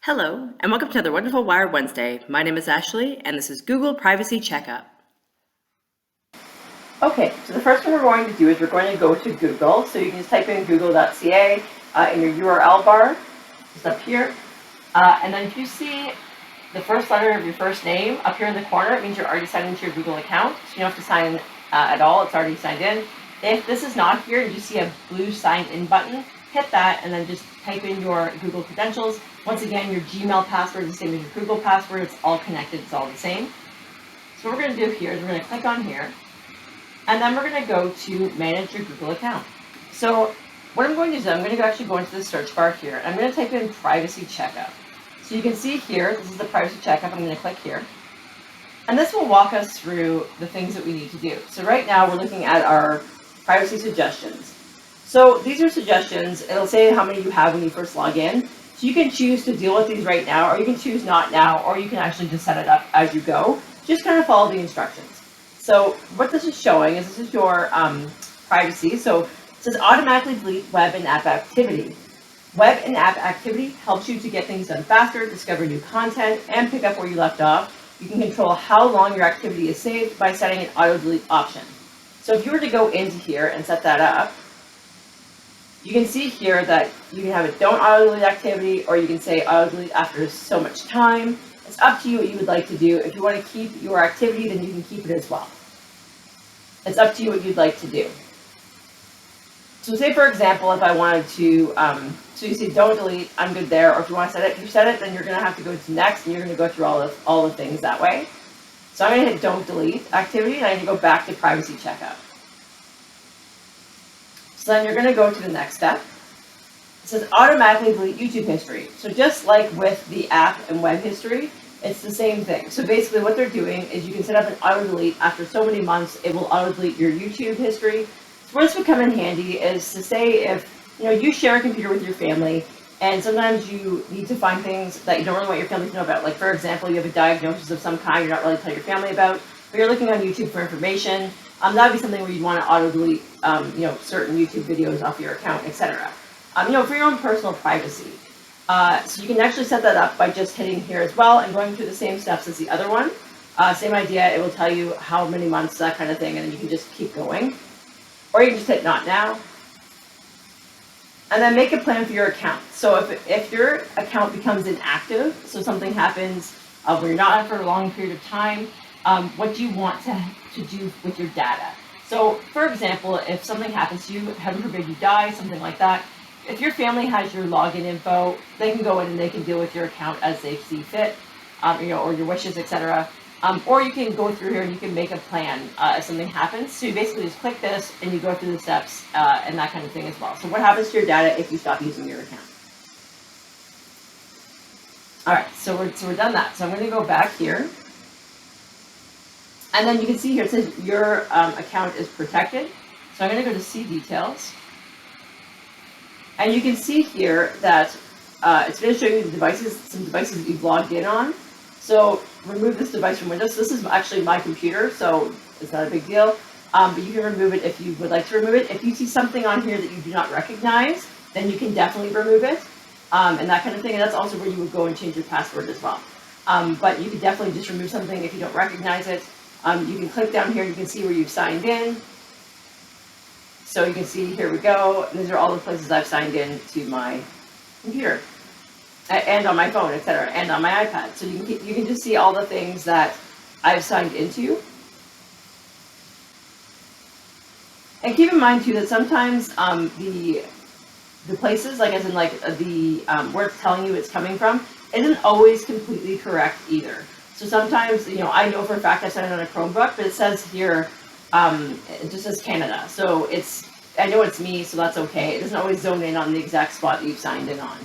Hello, and welcome to another wonderful Wired Wednesday. My name is Ashley, and this is Google Privacy Checkup. Okay, so the first one we're going to do is we're going to go to Google. So you can just type in google.ca in your URL bar, just up here. And then if you see the first letter of your first name up here in the corner, it means you're already signed into your Google account. So you don't have to sign at all, it's already signed in. If this is not here and you see a blue sign in button, hit that and then just type in your Google credentials. Once again, your Gmail password is the same as your Google password. It's all connected, it's all the same. So what we're going to do here is we're going to click on here, and then we're going to go to manage your Google account. So what I'm going to do, I'm going to actually go into the search bar here, and I'm going to type in Privacy Checkup. So you can see here, this is the Privacy Checkup. I'm going to click here. And this will walk us through the things that we need to do. So right now we're looking at our privacy suggestions. So these are suggestions. It'll say how many you have when you first log in. So you can choose to deal with these right now, or you can choose not now, or you can actually just set it up as you go. Just kind of follow the instructions. So what this is showing is this is your privacy. So it says automatically delete web and app activity. Web and app activity helps you to get things done faster, discover new content, and pick up where you left off. You can control how long your activity is saved by setting an auto delete option. So if you were to go into here and set that up, you can see here that you can have a don't auto delete activity, or you can say auto delete after so much time. It's up to you what you would like to do. If you want to keep your activity, then you can keep it as well. It's up to you what you'd like to do. So say, for example, if I wanted to, so you see don't delete, I'm good there. Or if you want to set it, if you set it, then you're going to have to go to next, and you're going to go through all the things that way. So I'm going to hit don't delete activity, and I need to go back to privacy checkup. So then you're going to go to the next step. It says automatically delete YouTube history. So just like with the app and web history, it's the same thing. So basically what they're doing is you can set up an auto delete. After so many months, it will auto delete your YouTube history. So where this would come in handy is to say if you share a computer with your family, and sometimes you need to find things that you don't really want your family to know about. Like, for example, you have a diagnosis of some kind you're not really telling your family about, but you're looking on YouTube for information. That would be something where you'd want to auto-delete, certain YouTube videos off your account, etc. For your own personal privacy. So you can actually set that up by just hitting here as well and going through the same steps as the other one. Same idea, it will tell you how many months, that kind of thing, and then you can just keep going. Or you can just hit not now. And then make a plan for your account. So if your account becomes inactive, so something happens where you're not for a long period of time, what do you want to do with your data? So, for example, if something happens to you, heaven forbid you die, something like that, if your family has your login info, they can go in and they can deal with your account as they see fit, or your wishes, etc. Or you can go through here and you can make a plan if something happens. So you basically just click this and you go through the steps and that kind of thing as well. So what happens to your data if you stop using your account? All right, so we're done that. So I'm going to go back here. And then you can see here, it says your account is protected. So I'm going to go to see details. And you can see here that it's going to show you the devices, some devices that you've logged in on. So remove this device from Windows. This is actually my computer, so it's not a big deal. But you can remove it if you would like to remove it. If you see something on here that you do not recognize, then you can definitely remove it, and that kind of thing. And that's also where you would go and change your password as well. But you can definitely just remove something if you don't recognize it. You can click down here, you can see where you've signed in. So you can see, here we go. These are all the places I've signed in to my computer, and on my phone, etc., and on my iPad. So you can just see all the things that I've signed into. And keep in mind too that sometimes the places, like as in where it's telling you it's coming from, isn't always completely correct either. So sometimes, I know for a fact I signed it on a Chromebook, but it says here, it just says Canada. So I know it's me, so that's okay. It doesn't always zone in on the exact spot that you've signed in on.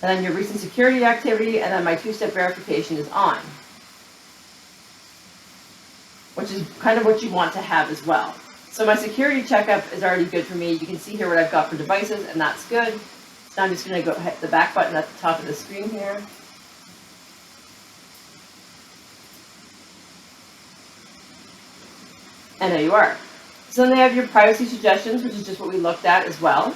And then your recent security activity, and then my two-step verification is on, which is kind of what you want to have as well. So my security checkup is already good for me. You can see here what I've got for devices, and that's good. So I'm just going to go hit the back button at the top of the screen here. And there you are. So then they have your privacy suggestions, which is just what we looked at as well.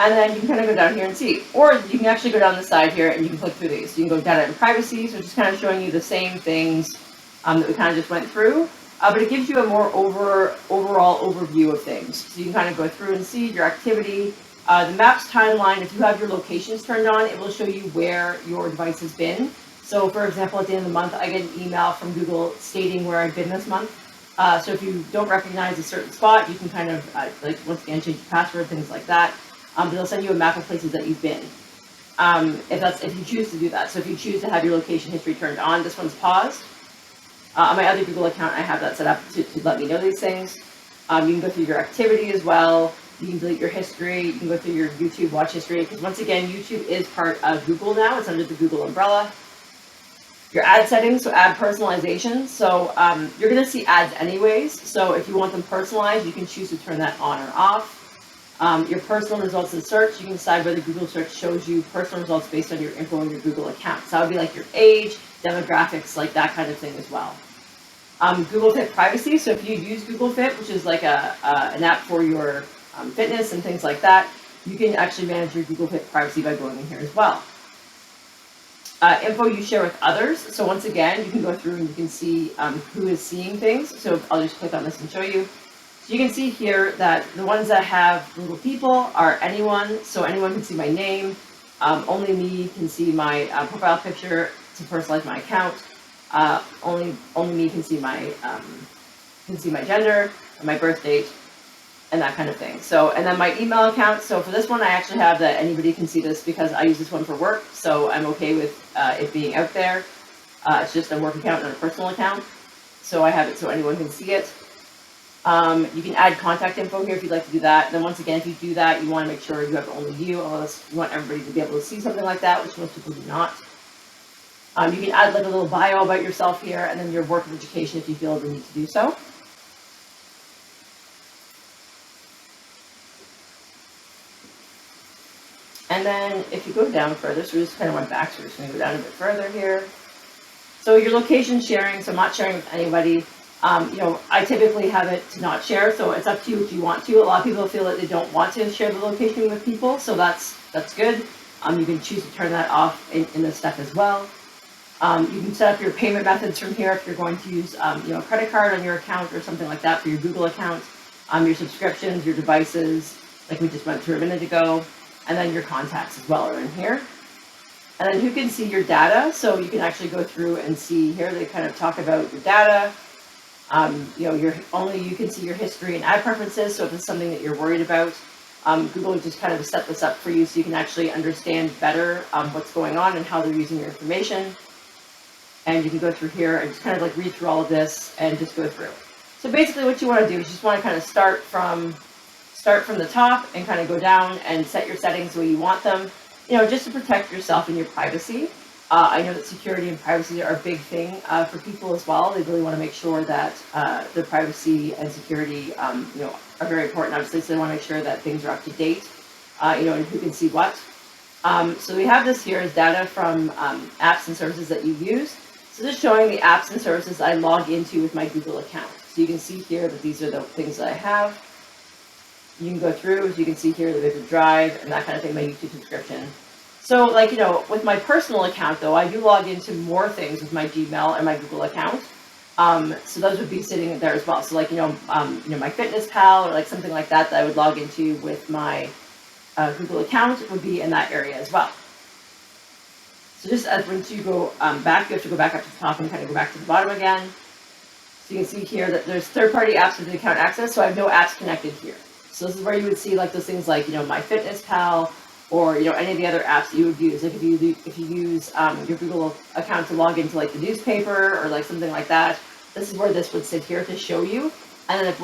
And then you can kind of go down here and see. Or you can actually go down the side here and you can click through these. So you can go data and privacy, so it's just kind of showing you the same things that we kind of just went through. But it gives you a more overall overview of things. So you can kind of go through and see your activity. The maps timeline, if you have your locations turned on, it will show you where your device has been. So for example, at the end of the month, I get an email from Google stating where I've been this month. So if you don't recognize a certain spot, you can kind of, like once again, change your password, things like that. But they'll send you a map of places that you've been, if you choose to do that. So if you choose to have your location history turned on, this one's paused. On my other Google account, I have that set up to let me know these things. You can go through your activity as well. You can delete your history. You can go through your YouTube watch history, because once again, YouTube is part of Google now. It's under the Google umbrella. Your ad settings, so ad personalization. So you're going to see ads anyways. So if you want them personalized, you can choose to turn that on or off. Your personal results in search, you can decide whether Google search shows you personal results based on your info in your Google account. So that would be like your age, demographics, like that kind of thing as well. Google Fit privacy, so if you use Google Fit, which is like an app for your fitness and things like that, you can actually manage your Google Fit privacy by going in here as well. Info you share with others, so once again, you can go through and you can see who is seeing things. So I'll just click on this and show you. So you can see here that the ones that have little people are anyone, so anyone can see my name. Only me can see my profile picture to personalize my account. Only me can see my gender and my birth date and that kind of thing. So, and then my email account. So for this one, I actually have that anybody can see this because I use this one for work. So I'm okay with it being out there. It's just a work account and a personal account. So I have it so anyone can see it. You can add contact info here if you'd like to do that. Then once again, if you do that, you want to make sure you have only you, unless you want everybody to be able to see something like that, which most people do not. You can add like a little bio about yourself here, and then your work and education if you feel the need to do so. And then if you go down further, so we just kind of went back, so we're just going to go down a bit further here. So your location sharing, so I'm not sharing with anybody. I typically have it to not share, so it's up to you if you want to. A lot of people feel that they don't want to share the location with people, so that's good. You can choose to turn that off in this step as well. You can set up your payment methods from here if you're going to use a credit card on your account or something like that for your Google account. Your subscriptions, your devices, like we just went through a minute ago, and then your contacts as well are in here. And then who can see your data? So you can actually go through and see here, they kind of talk about your data. You can see your history and ad preferences. So if it's something that you're worried about, Google just kind of set this up for you so you can actually understand better what's going on and how they're using your information. And you can go through here and just kind of like read through all of this and just go through. So basically what you want to do is you just want to kind of start from the top and kind of go down and set your settings the way you want them, just to protect yourself and your privacy. I know that security and privacy are a big thing for people as well. They really want to make sure that their privacy and security, are very important. Obviously, so they want to make sure that things are up to date, and who can see what. So we have this here as data from apps and services that you use. So this is showing the apps and services I log into with my Google account. So you can see here that these are the things that I have. You can go through, as you can see here, the Vivid Drive and that kind of thing, my YouTube subscription. So with my personal account though, I do log into more things with my Gmail and my Google account. So those would be sitting there as well. So my Fitness Pal or like something like that I would log into with my Google account would be in that area as well. So just as once you go back, you have to go back up to the top and kind of go back to the bottom again. So you can see here that there's third-party apps with account access, so I have no apps connected here. So this is where you would see like those things like, my Fitness Pal or, any of the other apps that you would use. Like if you use your Google account to log into like the newspaper or like something like that, this is where this would sit here to show you. And then if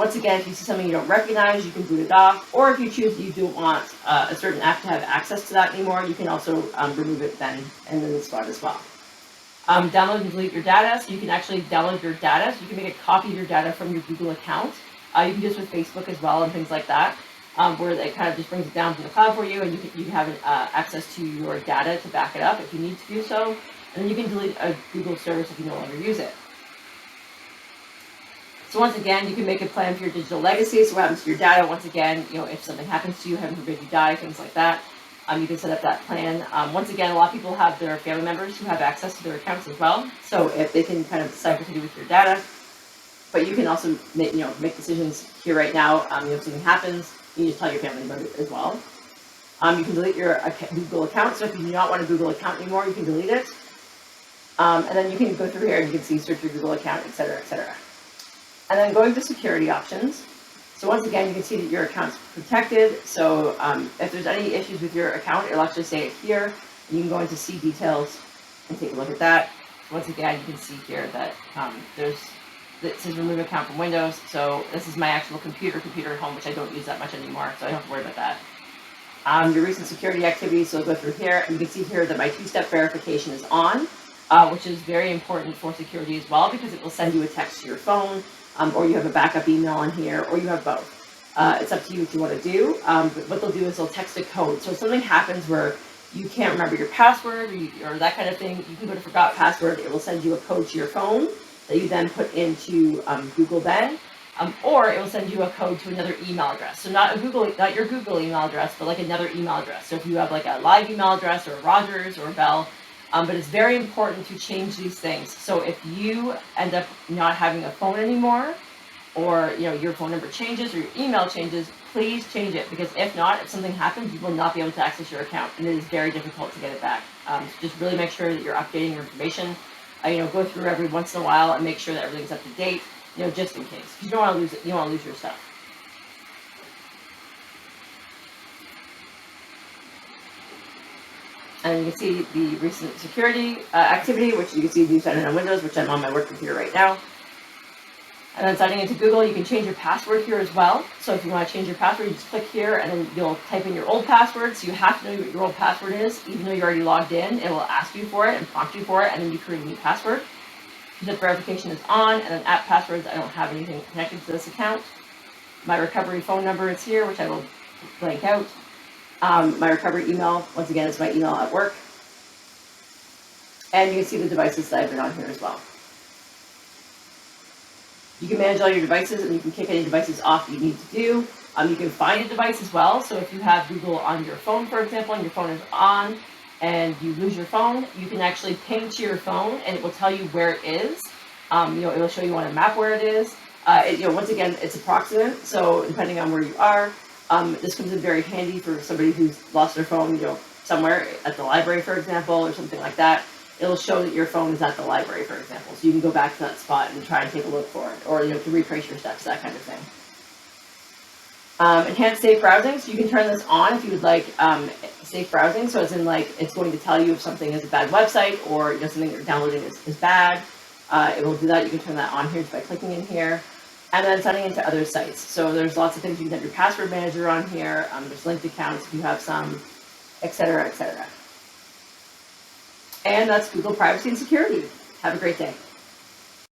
you see something you don't recognize, you can boot it off. Or if you choose that you don't want a certain app to have access to that anymore, you can also remove it then and then the spot as well. Download and delete your data. So you can actually download your data. So you can make a copy of your data from your Google account. You can do this with Facebook as well and things like that, where it kind of just brings it down to the cloud for you, and you can have access to your data to back it up if you need to do so. And then you can delete a Google service if you no longer use it. So once again, you can make a plan for your digital legacy. So what happens to your data? Once again, if something happens to you, heaven forbid you die, things like that, you can set up that plan. Once again, a lot of people have their family members who have access to their accounts as well. So if they can kind of decide what to do with your data, but you can also make decisions here right now. If something happens, you just tell your family member as well. You can delete your Google account. So if you do not want a Google account anymore, you can delete it. And then you can go through here and you can see search your Google account, etc., etc. And then going to security options. So once again, you can see that your account's protected. So if there's any issues with your account, it'll actually say it here. You can go into see details and take a look at that. Once again, you can see here that it says remove account from Windows. So this is my actual computer at home, which I don't use that much anymore, so I don't have to worry about that. Your recent security activities, so I'll go through here, and you can see here that my two-step verification is on, which is very important for security as well, because it will send you a text to your phone, or you have a backup email on here, or you have both. It's up to you what you want to do, but what they'll do is they'll text a code. So if something happens where you can't remember your password or that kind of thing, you can go to forgot password. It will send you a code to your phone that you then put into Google then, or it will send you a code to another email address. So not your Google email address, but like another email address. So if you have like a live email address or a Rogers or a Bell, but it's very important to change these things. So if you end up not having a phone anymore, or your phone number changes or your email changes, please change it, because if not, if something happens, you will not be able to access your account, and it is very difficult to get it back. So just really make sure that you're updating your information. Go through every once in a while and make sure that everything's up to date, just in case. You don't want to lose it. You don't want to lose your stuff. And you can see the recent security activity, which you can see you set it on Windows, which I'm on my work computer right now. And then signing into Google, you can change your password here as well. So if you want to change your password, you just click here, and then you'll type in your old password. So you have to know what your old password is. Even though you're already logged in, it will ask you for it and prompt you for it, and then you create a new password. Two-step verification is on, and then app passwords, I don't have anything connected to this account. My recovery phone number is here, which I will blank out. My recovery email, once again, is my email at work. And you can see the devices that I've been on here as well. You can manage all your devices, and you can kick any devices off that you need to do. You can find a device as well. So if you have Google on your phone, for example, and your phone is on, and you lose your phone, you can actually ping to your phone, and it will tell you where it is. It will show you on a map where it is. Once again, it's approximate, so depending on where you are, this comes in very handy for somebody who's lost their phone, somewhere at the library, for example, or something like that. It'll show that your phone is at the library, for example, so you can go back to that spot and try and take a look for it, or to retrace your steps, that kind of thing. Enhanced safe browsing, so you can turn this on if you would like safe browsing, so as in it's going to tell you if something is a bad website, or something you're downloading is bad. It will do that. You can turn that on here just by clicking in here. And then signing into other sites. So there's lots of things. You can have your password manager on here. There's linked accounts if you have some, etc., etc. And that's Google Privacy and Security. Have a great day.